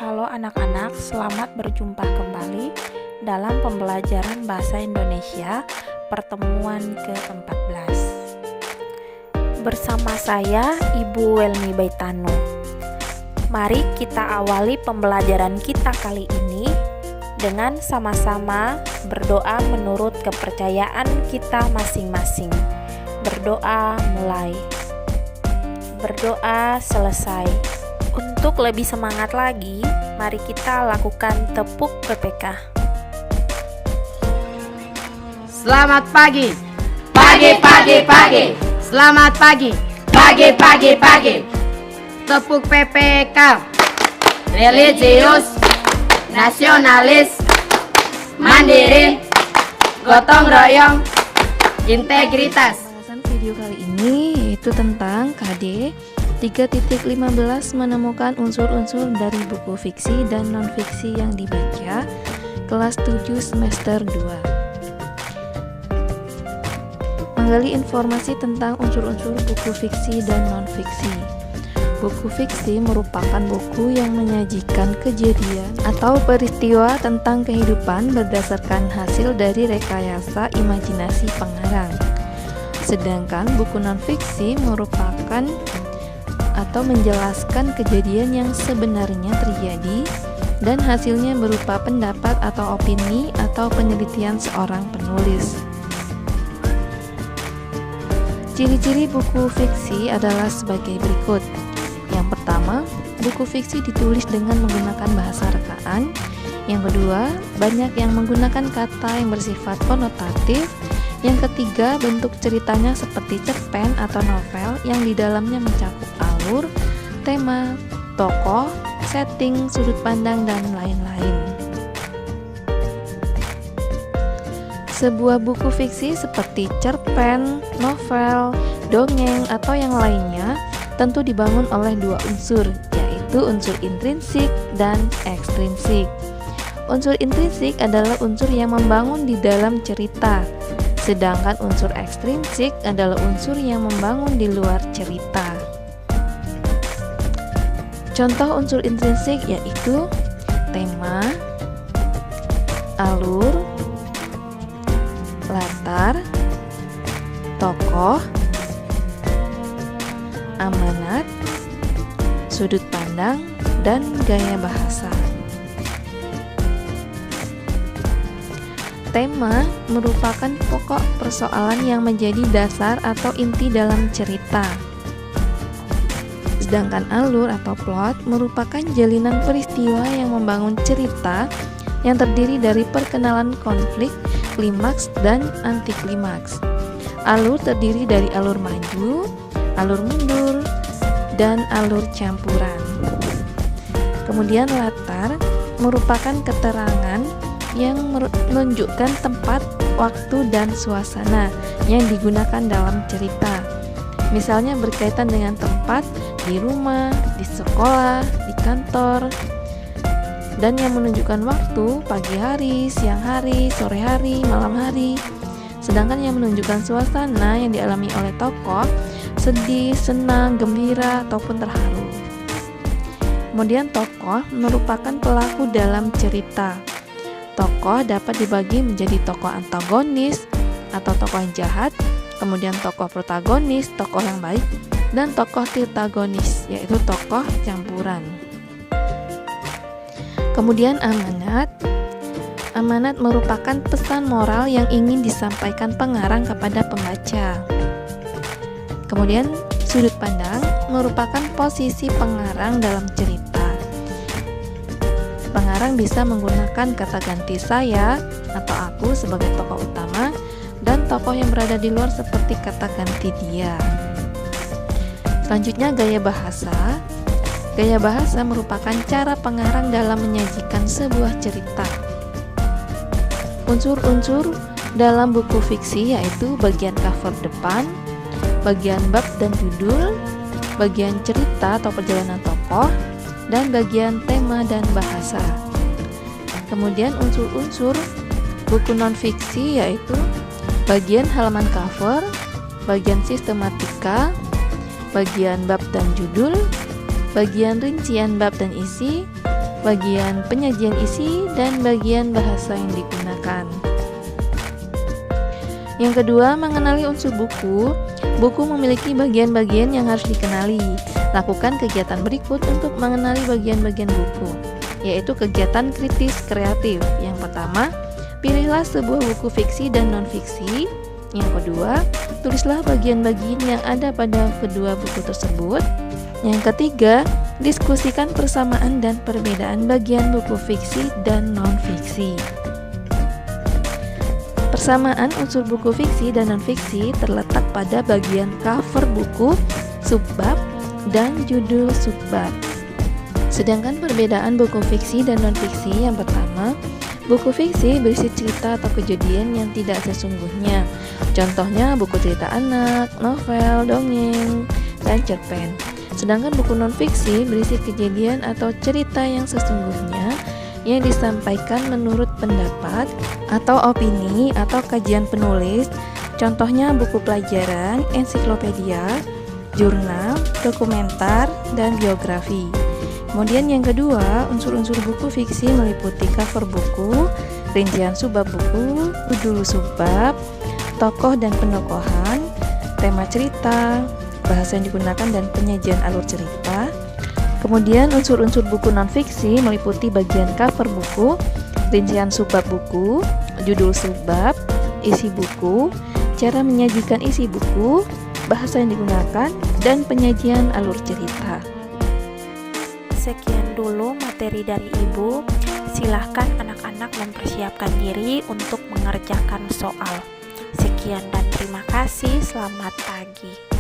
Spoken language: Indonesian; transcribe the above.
Halo anak-anak, selamat berjumpa kembali dalam pembelajaran Bahasa Indonesia pertemuan ke-14. Bersama saya, Ibu Welmi Baitano. Mari kita awali pembelajaran kita kali ini dengan sama-sama berdoa menurut kepercayaan kita masing-masing. Berdoa mulai. Berdoa selesai. Untuk lebih semangat lagi, mari kita lakukan tepuk PPK. Selamat pagi. Pagi, pagi, pagi. Selamat pagi. Pagi, pagi, pagi. Tepuk PPK. Religius, nasionalis, mandiri, gotong royong, integritas. Pembahasan video kali ini yaitu tentang KD 3.15 menemukan unsur-unsur dari buku fiksi dan non-fiksi yang dibaca, kelas 7 semester 2. Menggali informasi tentang unsur-unsur buku fiksi dan non-fiksi. Buku fiksi merupakan buku yang menyajikan kejadian atau peristiwa tentang kehidupan berdasarkan hasil dari rekayasa imajinasi pengarang. Sedangkan buku non-fiksi merupakan atau menjelaskan kejadian yang sebenarnya terjadi dan hasilnya berupa pendapat atau opini atau penelitian seorang penulis. Ciri-ciri buku fiksi adalah sebagai berikut. Yang pertama, buku fiksi ditulis dengan menggunakan bahasa rekaan. Yang kedua, banyak yang menggunakan kata yang bersifat konotatif. Yang ketiga, bentuk ceritanya seperti cerpen atau novel yang di dalamnya mencakup alur, tema, tokoh, setting, sudut pandang, dan lain-lain. Sebuah buku fiksi seperti cerpen, novel, dongeng, atau yang lainnya tentu dibangun oleh dua unsur, yaitu unsur intrinsik dan ekstrinsik. Unsur intrinsik adalah unsur yang membangun di dalam cerita, sedangkan unsur ekstrinsik adalah unsur yang membangun di luar cerita. Contoh unsur intrinsik yaitu tema, alur, latar, tokoh, amanat, sudut pandang, dan gaya bahasa. Tema merupakan pokok persoalan yang menjadi dasar atau inti dalam cerita. Sedangkan alur atau plot merupakan jalinan peristiwa yang membangun cerita yang terdiri dari perkenalan konflik, klimaks, dan antiklimaks. Alur terdiri dari alur maju, alur mundur, dan alur campuran. Kemudian latar merupakan keterangan yang menunjukkan tempat, waktu, dan suasana yang digunakan dalam cerita. Misalnya berkaitan dengan tempat di rumah, di sekolah, di kantor, dan yang menunjukkan waktu pagi hari, siang hari, sore hari, malam hari. Sedangkan yang menunjukkan suasana yang dialami oleh tokoh sedih, senang, gembira, ataupun terharu. Kemudian tokoh merupakan pelaku dalam cerita. Tokoh dapat dibagi menjadi tokoh antagonis atau tokoh yang jahat, kemudian tokoh protagonis, tokoh yang baik, dan tokoh tirtagonis, yaitu tokoh campuran. Kemudian amanat. Amanat merupakan pesan moral yang ingin disampaikan pengarang kepada pembaca. Kemudian sudut pandang merupakan posisi pengarang dalam cerita. Pengarang bisa menggunakan kata ganti saya atau aku sebagai tokoh utama dan tokoh yang berada di luar seperti kata ganti dia. Selanjutnya gaya bahasa. Gaya bahasa merupakan cara pengarang dalam menyajikan sebuah cerita. Unsur-unsur dalam buku fiksi yaitu bagian cover depan, bagian bab dan judul, bagian cerita atau perjalanan tokoh, dan bagian tema dan bahasa. Kemudian unsur-unsur buku non-fiksi yaitu bagian halaman cover, bagian sistematika, bagian bab dan judul, bagian rincian bab dan isi, bagian penyajian isi, dan bagian bahasa yang digunakan. Yang kedua, mengenali unsur buku. Buku memiliki bagian-bagian yang harus dikenali. Lakukan kegiatan berikut untuk mengenali bagian-bagian buku, yaitu kegiatan kritis kreatif. Yang pertama, pilihlah sebuah buku fiksi dan non-fiksi. Yang kedua, tulislah bagian-bagian yang ada pada kedua buku tersebut. Yang ketiga, diskusikan persamaan dan perbedaan bagian buku fiksi dan non-fiksi. Persamaan unsur buku fiksi dan non-fiksi terletak pada bagian cover buku, subbab, dan judul subbab. Sedangkan perbedaan buku fiksi dan non-fiksi, yang pertama, buku fiksi berisi cerita atau kejadian yang tidak sesungguhnya. Contohnya buku cerita anak, novel, dongeng, dan cerpen. Sedangkan buku non-fiksi berisi kejadian atau cerita yang sesungguhnya yang disampaikan menurut pendapat atau opini atau kajian penulis. Contohnya buku pelajaran, ensiklopedia, jurnal, dokumenter, dan biografi. Kemudian yang kedua, unsur-unsur buku fiksi meliputi cover buku, rincian subbab buku, judul subbab, tokoh dan penokohan, tema cerita, bahasa yang digunakan dan penyajian alur cerita. Kemudian unsur-unsur buku non-fiksi meliputi bagian cover buku, rincian subbab buku, judul subbab, isi buku, cara menyajikan isi buku, bahasa yang digunakan, dan penyajian alur cerita. Sekian dulu materi dari Ibu. Silahkan anak-anak mempersiapkan diri untuk mengerjakan soal. Sekian dan terima kasih. Selamat pagi.